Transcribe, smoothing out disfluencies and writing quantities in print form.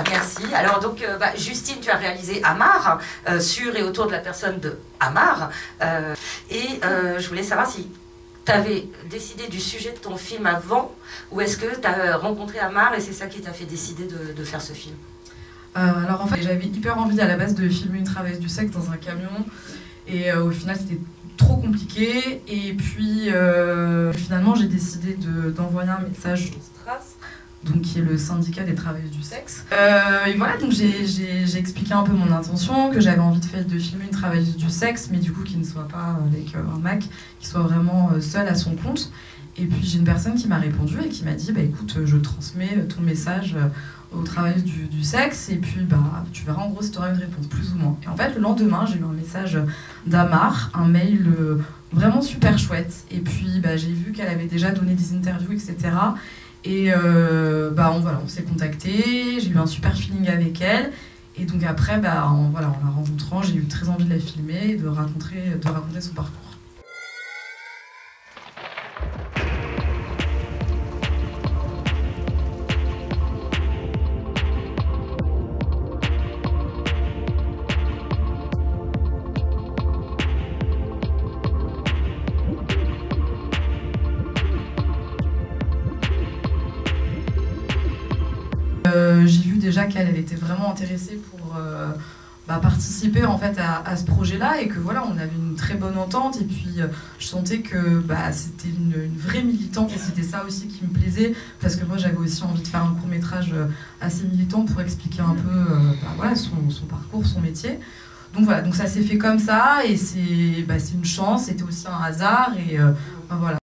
Merci. Alors donc, Justine, tu as réalisé Amar, sur et autour de la personne de Amar. Je voulais savoir si tu avais décidé du sujet de ton film avant, ou est-ce que tu as rencontré Amar et c'est ça qui t'a fait décider de faire ce film? Alors en fait, j'avais hyper envie à la base de filmer une travailleuse du sexe dans un camion. Et au final, c'était trop compliqué. Et puis, finalement, j'ai décidé d'envoyer un message au Stras, donc qui est le syndicat des travailleuses du sexe. Et voilà, donc j'ai expliqué un peu mon intention, que j'avais envie de filmer une travailleuse du sexe, mais du coup, qui ne soit pas avec un mec, qui soit vraiment seule à son compte. Et puis, j'ai une personne qui m'a répondu et qui m'a dit, écoute, je transmets ton message aux travailleuses du sexe, et puis tu verras en gros si tu auras une réponse, plus ou moins. Et en fait, le lendemain, j'ai eu un message d'Amar, un mail vraiment super chouette, et puis j'ai vu qu'elle avait déjà donné des interviews, etc. Et on s'est contacté, j'ai eu un super feeling avec elle, et donc après, en la rencontrant, j'ai eu très envie de la filmer et de raconter son parcours. J'ai vu déjà qu'elle était vraiment intéressée pour participer en fait à ce projet-là, et que voilà, on avait une très bonne entente, et puis je sentais que c'était une vraie militante, et c'était ça aussi qui me plaisait, parce que moi j'avais aussi envie de faire un court-métrage assez militant pour expliquer un peu son parcours, son métier. Donc voilà, donc ça s'est fait comme ça, et c'est une chance, c'était aussi un hasard, et voilà.